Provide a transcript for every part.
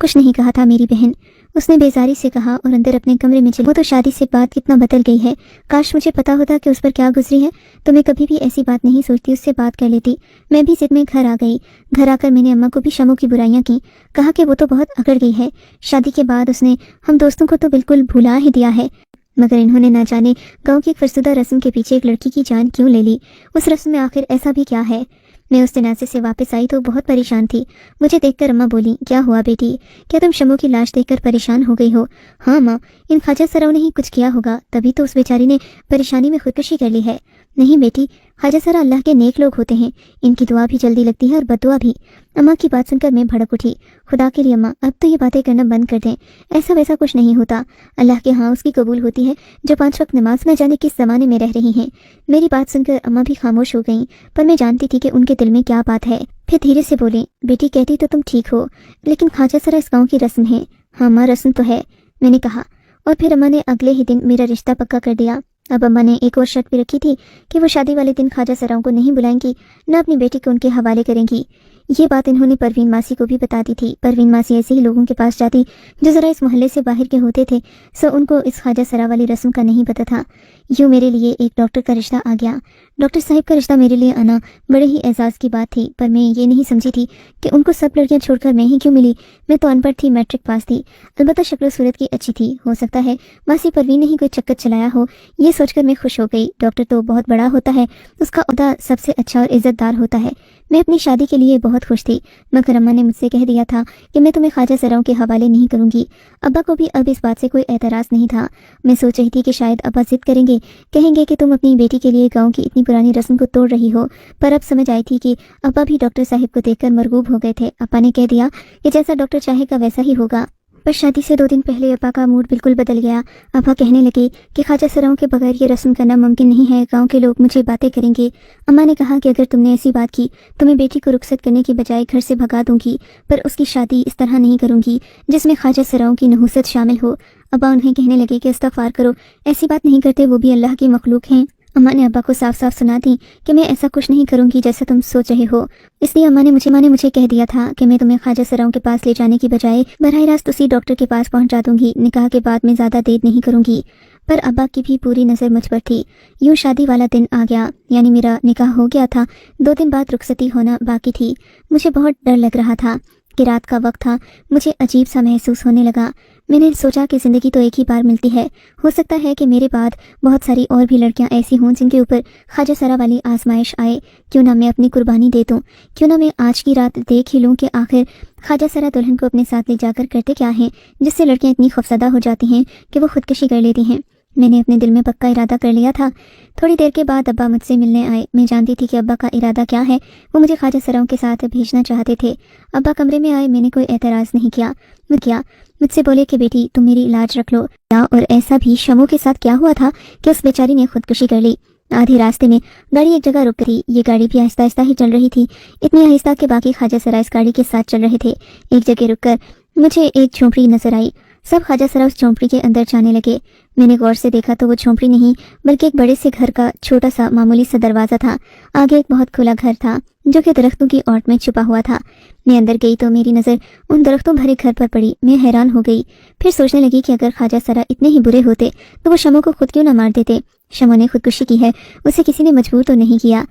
کچھ نہیں کہا تھا میری بہن، اس نے بیزاری سے کہا اور اندر اپنے کمرے میں چلی۔ وہ تو شادی سے بات کتنا بدل گئی ہے، کاش مجھے پتا ہوتا کہ اس پر کیا گزری ہے تو میں کبھی بھی ایسی بات نہیں سوچتی، اس سے بات کر لیتی۔ میں بھی ضد میں گھر آ گئی۔ گھر آ کر میں نے اماں کو بھی شمو کی برائیاں کی، کہا کہ وہ تو بہت اکڑ گئی ہے، شادی کے بعد اس نے ہم دوستوں کو تو بالکل بھلا ہی دیا ہے، مگر انہوں نے نہ جانے گاؤں کی ایک فرسودہ رسم کے پیچھے ایک لڑکی کی جان کیوں لے لی۔ اس رسم میں آخر ایسا بھی کیا ہے؟ میں اس جنازے سے واپس آئی تو بہت پریشان تھی۔ مجھے دیکھ کر اماں بولی، کیا ہوا بیٹی، کیا تم شمو کی لاش دیکھ کر پریشان ہو گئی ہو؟ ہاں ماں، ان خواجہ سراؤں نے ہی کچھ کیا ہوگا، تبھی تو اس بیچاری نے پریشانی میں خودکشی کر لی ہے۔ نہیں بیٹی، خواجہ سرا اللہ کے نیک لوگ ہوتے ہیں، ان کی دعا بھی جلدی لگتی ہے اور بد دعا بھی۔ اماں کی بات سن کر میں بھڑک اٹھی۔ خدا کے لیے اماں، اب تو یہ باتیں کرنا بند کر دیں، ایسا ویسا کچھ نہیں ہوتا، اللہ کے ہاں اس کی قبول ہوتی ہے جو 5 وقت نماز نہ جانے کس زمانے میں رہ رہی ہیں۔ میری بات سن کر اماں بھی خاموش ہو گئیں، پر میں جانتی تھی کہ ان کے دل میں کیا بات ہے۔ پھر دھیرے سے بولیں، بیٹی کہتی تو تم ٹھیک ہو، لیکن خواجہ سرا اس گاؤں کی رسم ہے۔ ہاں ماں، رسم تو ہے، میں نے کہا، اور پھر اماں نے اگلے ہی دن میرا رشتہ پکا کر دیا۔ اب اماں نے ایک اور شرط بھی رکھی تھی کہ وہ شادی والے دن خواجہ سراؤں کو نہیں بلائیں گی، نہ اپنی بیٹی کو ان کے حوالے کریں گی۔ یہ بات انہوں نے پروین ماسی کو بھی بتا دی تھی۔ پروین ماسی ایسے ہی لوگوں کے پاس جاتی جو ذرا اس محلے سے باہر کے ہوتے تھے، سو ان کو اس خواجہ سرا والی رسم کا نہیں پتہ تھا۔ یوں میرے لیے ایک ڈاکٹر کا رشتہ آ گیا۔ ڈاکٹر صاحب کا رشتہ میرے لیے آنا بڑے ہی اعزاز کی بات تھی، پر میں یہ نہیں سمجھی تھی کہ ان کو سب لڑکیاں چھوڑ کر میں ہی کیوں ملی۔ میں تو ان پڑھ تھی، میٹرک پاس تھی، البتہ شکل و صورت کی اچھی تھی، ہو سکتا ہے ماسی پروین نے ہی کوئی چکر چلایا ہو۔ یہ سوچ کر میں خوش ہو گئی۔ ڈاکٹر تو بہت بڑا ہوتا ہے، اس کا عہدہ سب سے اچھا اور عزت دار ہوتا ہے۔ میں اپنی شادی کے لیے بہت خوش تھی، مگر اماں نے مجھ سے کہہ دیا تھا کہ میں تمہیں خواجہ سراؤں کے حوالے نہیں کروں گی۔ ابا کو بھی اب اس بات سے کوئی اعتراض نہیں تھا۔ میں سوچ رہی تھی کہ شاید ابا ضد کریں گے، کہیں گے کہ تم اپنی بیٹی کے لیے گاؤں کی اتنی پرانی رسم کو توڑ رہی ہو، پر اب سمجھ آئی تھی کہ ابا بھی ڈاکٹر صاحب کو دیکھ کر مرغوب ہو گئے تھے۔ ابا نے کہہ دیا کہ جیسا ڈاکٹر چاہے گا ویسا ہی ہوگا۔ پر شادی سے 2 دن پہلے ابا کا موڈ بالکل بدل گیا۔ ابا کہنے لگے کہ خواجہ سراؤں کے بغیر یہ رسم کرنا ممکن نہیں ہے، گاؤں کے لوگ مجھے باتیں کریں گے۔ اماں نے کہا کہ اگر تم نے ایسی بات کی تو میں بیٹی کو رخصت کرنے کی بجائے گھر سے بھگا دوں گی، پر اس کی شادی اس طرح نہیں کروں گی جس میں خواجہ سراؤں کی نحوست شامل ہو۔ ابا انہیں کہنے لگے کہ استغفار کرو، ایسی بات نہیں کرتے، وہ بھی اللہ کی مخلوق ہیں۔ اماں نے ابا کو صاف صاف سنا دی کہ میں ایسا کچھ نہیں کروں گی جیسا تم سوچ رہے ہو، اس لیے اماں نے مجھے کہہ دیا تھا کہ میں تمہیں خواجہ سراؤں کے پاس لے جانے کی بجائے براہ راست اسی ڈاکٹر کے پاس پہنچا دوں گی، نکاح کے بعد میں زیادہ دیر نہیں کروں گی۔ پر ابا کی بھی پوری نظر مجھ پر تھی۔ یوں شادی والا دن آ گیا، یعنی میرا نکاح ہو گیا تھا، 2 دن بعد رخصتی ہونا باقی تھی۔ مجھے بہت ڈر لگ رہا تھا کہ رات کا وقت تھا، مجھے عجیب سا محسوس ہونے لگا۔ میں نے سوچا کہ زندگی تو ایک ہی بار ملتی ہے، ہو سکتا ہے کہ میرے بعد بہت ساری اور بھی لڑکیاں ایسی ہوں جن کے اوپر خواجہ سرا والی آزمائش آئے، کیوں نہ میں اپنی قربانی دے دوں، کیوں نہ میں آج کی رات دیکھ ہی لوں کہ آخر خواجہ سرا دلہن کو اپنے ساتھ لے جا کر کرتے کیا ہیں، جس سے لڑکیاں اتنی خوفزدہ ہو جاتی ہیں کہ وہ خودکشی کر لیتی ہیں۔ میں نے اپنے دل میں پکا ارادہ کر لیا تھا۔ تھوڑی دیر کے بعد ابا مجھ سے ملنے آئے۔ میں جانتی تھی کہ ابا کا ارادہ کیا ہے، وہ مجھے خواجہ سراؤں کے ساتھ بھیجنا چاہتے تھے۔ ابا کمرے میں آئے، میں نے کوئی اعتراض نہیں کیا۔ مجھ سے بولے کہ بیٹی تم میری لاج رکھ لو، اور ایسا بھی شمو کے ساتھ کیا ہوا تھا کہ اس بیچاری نے خودکشی کر لی۔ آدھے راستے میں گاڑی ایک جگہ رک گئی۔ یہ گاڑی بھی آہستہ آہستہ ہی چل رہی تھی، اتنی آہستہ کہ باقی خواجہ سرا اس گاڑی کے ساتھ چل رہے تھے۔ ایک جگہ رک کر مجھے ایک جھونپڑی نظر آئی، سب خواجہ سرا اس جھونپڑی کے اندر جانے لگے۔ میں نے غور سے دیکھا تو وہ جھونپڑی نہیں بلکہ ایک بڑے سے گھر کا چھوٹا سا معمولی سا دروازہ تھا، آگے ایک بہت کھلا گھر تھا جو کہ درختوں کی اوٹ میں چھپا ہوا تھا۔ میں اندر گئی تو میری نظر ان درختوں بھرے گھر پر پڑی۔ میں حیران ہو گئی، پھر سوچنے لگی کہ اگر خواجہ سرا اتنے ہی برے ہوتے تو وہ شمو کو خود کیوں نہ مار دیتے۔ شمو نے خودکشی کی ہے، اسے کسی نے مجبور تو نہیں کیا۔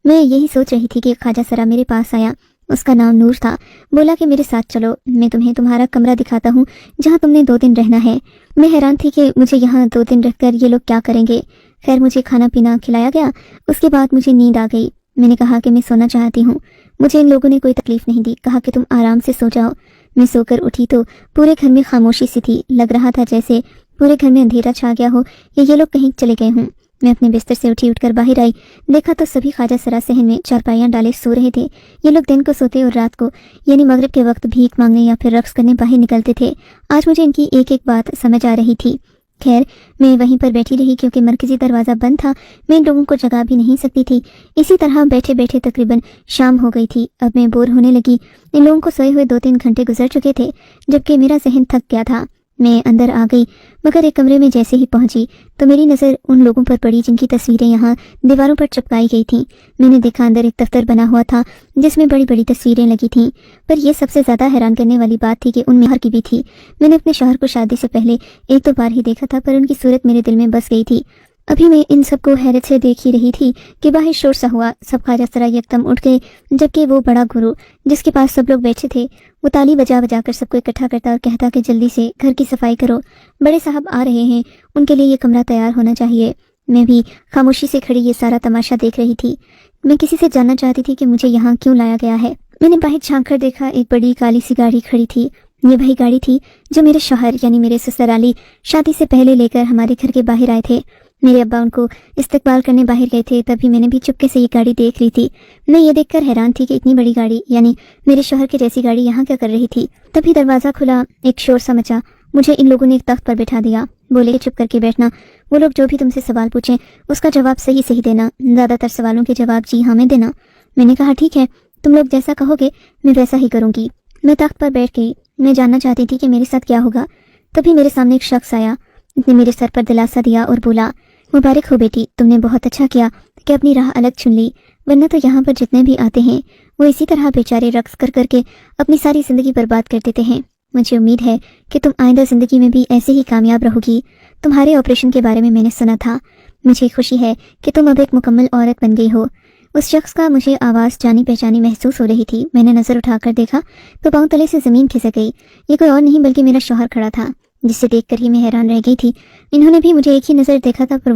میں یہی سوچ رہی تھی کہ خواجہ سرا میرے پاس آیا، اس کا نام نور تھا۔ بولا کہ میرے ساتھ چلو، میں تمہیں تمہارا کمرہ دکھاتا ہوں جہاں تم نے 2 دن رہنا ہے۔ میں حیران تھی کہ مجھے یہاں 2 دن رہ کر یہ لوگ کیا کریں گے۔ خیر مجھے کھانا پینا کھلایا گیا، اس کے بعد مجھے نیند آ گئی۔ میں نے کہا کہ میں سونا چاہتی ہوں۔ مجھے ان لوگوں نے کوئی تکلیف نہیں دی، کہا کہ تم آرام سے سو جاؤ۔ میں سو کر اٹھی تو پورے گھر میں خاموشی سی تھی، لگ رہا تھا جیسے پورے گھر میں اندھیرا چھا گیا ہو یا یہ لوگ کہیں چلے گئے ہوں۔ میں اپنے بستر سے اٹھ کر باہر آئی، دیکھا تو سبھی خواجہ سرا صحن میں چارپائیاں ڈالے سو رہے تھے۔ یہ لوگ دن کو سوتے اور رات کو یعنی مغرب کے وقت بھیک مانگنے یا پھر رقص کرنے باہر نکلتے تھے۔ آج مجھے ان کی ایک ایک بات سمجھ آ رہی تھی۔ خیر میں وہیں پر بیٹھی رہی کیونکہ مرکزی دروازہ بند تھا، میں ان لوگوں کو جگا بھی نہیں سکتی تھی۔ اسی طرح بیٹھے بیٹھے تقریباً شام ہو گئی تھی۔ اب میں بور ہونے لگی۔ ان لوگوں کو سوئے ہوئے 2-3 گھنٹے گزر چکے تھے جبکہ میرا ذہن تھک گیا تھا۔ میں اندر آ گئی، مگر ایک کمرے میں جیسے ہی پہنچی تو میری نظر ان لوگوں پر پڑی جن کی تصویریں یہاں دیواروں پر چپکائی گئی تھیں۔ میں نے دیکھا اندر ایک دفتر بنا ہوا تھا جس میں بڑی بڑی تصویریں لگی تھیں، پر یہ سب سے زیادہ حیران کرنے والی بات تھی کہ ان میں شوہر کی بھی تھی۔ میں نے اپنے شوہر کو شادی سے پہلے ایک دو بار ہی دیکھا تھا، پر ان کی صورت میرے دل میں بس گئی تھی۔ ابھی میں ان سب کو حیرت سے دیکھ ہی رہی تھی کہ باہر شور سا ہوا۔ سب خواجہ سرا یکدم اٹھ گئے، جبکہ وہ بڑا گرو جس کے پاس سب لوگ بیٹھے تھے وہ تالی بجا بجا کر سب کو اکٹھا کرتا اور کہتا کہ جلدی سے گھر کی صفائی کرو، بڑے صاحب آ رہے ہیں، ان کے لیے یہ کمرہ تیار ہونا چاہیے۔ میں بھی خاموشی سے کھڑی یہ سارا تماشا دیکھ رہی تھی۔ میں کسی سے جاننا چاہتی تھی کہ مجھے یہاں کیوں لایا گیا ہے۔ میں نے باہر جھانک کر دیکھا، ایک بڑی کالی سی گاڑی کھڑی تھی۔ یہ وہی گاڑی تھی جو میرے شوہر یعنی میرے سسرالی شادی سے پہلے لے کر ہمارے گھر کے باہر آئے تھے۔ میرے ابا ان کو استقبال کرنے باہر گئے تھے، تبھی میں نے بھی چپکے سے یہ گاڑی دیکھ لی تھی۔ میں یہ دیکھ کر حیران تھی کہ اتنی بڑی گاڑی یعنی میرے شوہر کی جیسی گاڑی یہاں کیا کر رہی تھی۔ تبھی دروازہ کھلا، ایک شور سا مچا، مجھے ان لوگوں نے ایک تخت پر بٹھا دیا۔ بولے چپ کر کے بیٹھنا، وہ لوگ جو بھی تم سے سوال پوچھیں اس کا جواب صحیح دینا، زیادہ تر سوالوں کے جواب جی ہاں میں دینا۔ میں نے کہا ٹھیک ہے، تم لوگ جیسا کہو گے میں ویسا ہی کروں گی۔ میں تخت پر بیٹھ گئی، میں جاننا چاہتی تھی کہ میرے ساتھ کیا ہوگا۔ تبھی میرے سامنے ایک شخص آیا، اس نے میرے سر پر دلاسا دیا اور بولا مبارک ہو بیٹی، تم نے بہت اچھا کیا کہ اپنی راہ الگ چن لی، ورنہ تو یہاں پر جتنے بھی آتے ہیں وہ اسی طرح بیچارے رقص کر کر کے اپنی ساری زندگی برباد کر دیتے ہیں۔ مجھے امید ہے کہ تم آئندہ زندگی میں بھی ایسے ہی کامیاب رہو گی۔ تمہارے آپریشن کے بارے میں نے سنا تھا، مجھے خوشی ہے کہ تم اب ایک مکمل عورت بن گئی ہو۔ اس شخص کا مجھے آواز جانی پہچانی محسوس ہو رہی تھی۔ میں نے نظر اٹھا کر دیکھا تو پاؤں تلے سے زمین کھسک گئی۔ یہ کوئی اور نہیں بلکہ میرا شوہر کھڑا تھا، جسے دیکھ کر ہی میں حیران رہ گئی تھی۔ انہوں نے بھی مجھے ایک ہی نظر دیکھا تھا پر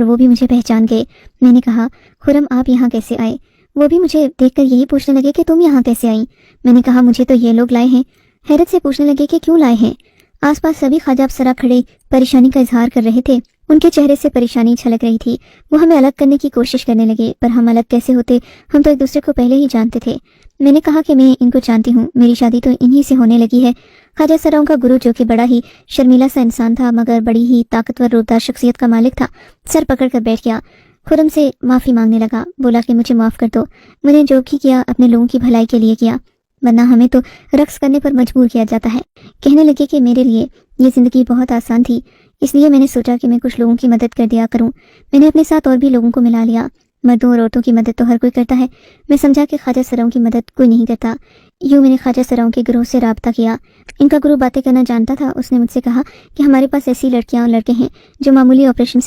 وہ بھی مجھے پہچان گئے۔ میں نے کہا خرم آپ یہاں کیسے آئے؟ وہ بھی مجھے دیکھ کر یہی پوچھنے لگے کہ تم یہاں کیسے آئی؟ میں نے کہا مجھے تو یہ لوگ لائے ہیں۔ حیرت سے پوچھنے لگے کہ کیوں لائے ہیں؟ آس پاس سبھی خواجہ سرا کھڑے پریشانی کا اظہار کر رہے تھے، ان کے چہرے سے پریشانی چھلک رہی تھی۔ وہ ہمیں الگ کرنے کی کوشش کرنے لگے، پر ہم الگ کیسے ہوتے، ہم تو ایک دوسرے کو پہلے ہی جانتے تھے۔ میں نے کہا کہ میں ان کو جانتی ہوں، میری شادی تو انہی سے ہونے لگی ہے۔ خواجہ سراؤں کا گرو جو کہ بڑا ہی شرمیلا سا انسان تھا مگر بڑی ہی طاقتور روزدار شخصیت کا مالک تھا، سر پکڑ کر بیٹھ گیا، خرم سے معافی مانگنے لگا، بولا کہ مجھے معاف کر دو، میں نے جو بھی کیا اپنے لوگوں کی بھلائی کے لیے کیا، ورنہ ہمیں تو رقص کرنے پر مجبور کیا جاتا ہے۔ کہنے لگے کہ میرے لیے یہ زندگی بہت آسان تھی، اس لیے میں نے سوچا کہ میں کچھ لوگوں کی مدد کر دیا کروں۔ میں نے اپنے ساتھ اور بھی لوگوں کو ملا لیا، مردوں اور عورتوں کی مدد تو ہر کوئی کرتا ہے، میں سمجھا کہ خواجہ سراؤں کی مدد کوئی نہیں کرتا۔ یوں میں نے خواجہ سراؤں کے گروہ سے رابطہ کیا۔ ان کا گروہ باتیں کرنا جانتا تھا، اس نے مجھ سے کہا کہ ہمارے پاس ایسی لڑکیاں اور لڑکے ہیں جو معمولی آپریشن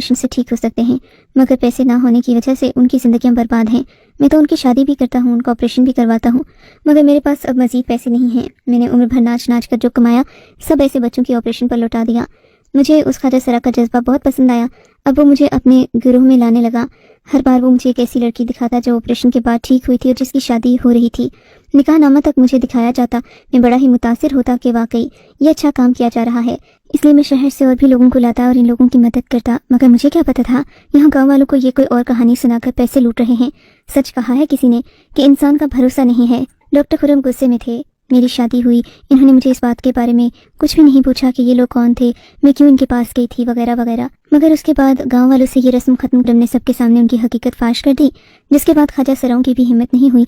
سے ٹھیک ہو سکتے ہیں، مگر پیسے نہ ہونے کی وجہ سے ان کی زندگیاں برباد ہیں۔ میں تو ان کی شادی بھی کرتا ہوں، ان کا آپریشن بھی کرواتا ہوں، مگر میرے پاس اب مزید پیسے نہیں ہیں۔ میں نے عمر بھر ناچ ناچ کر جو کمایا سب ایسے بچوں کی آپریشن پر لوٹا دیا۔ مجھے اس خواجہ سرا کا جذبہ بہت پسند آیا، اب وہ مجھے اپنے گروہ میں لانے لگا۔ ہر بار وہ مجھے ایک ایسی لڑکی دکھاتا جو آپریشن کے بعد ٹھیک ہوئی تھی اور جس کی شادی ہو رہی تھی۔ نکاح نامہ تک مجھے دکھایا جاتا، میں بڑا ہی متاثر ہوتا کہ واقعی یہ اچھا کام کیا جا رہا ہے، اس لیے میں شہر سے اور بھی لوگوں کو لاتا اور ان لوگوں کی مدد کرتا، مگر مجھے کیا پتا تھا یہاں گاؤں والوں کو یہ کوئی اور کہانی سنا کر پیسے لوٹ رہے ہیں۔ سچ کہا ہے کسی نے کہ انسان کا بھروسہ نہیں ہے۔ ڈاکٹر خرم غصے میں تھے، میری شادی ہوئی، انہوں نے مجھے اس بات کے بارے میں کچھ بھی نہیں پوچھا کہ یہ لوگ کون تھے، میں کیوں ان کے پاس گئی تھی وغیرہ وغیرہ، مگر اس کے بعد گاؤں والوں سے یہ رسم ختم کرنے سب کے سامنے ان کی حقیقت فاش کر دی، جس کے بعد خواجہ سراؤں کی بھی ہمت نہیں ہوئی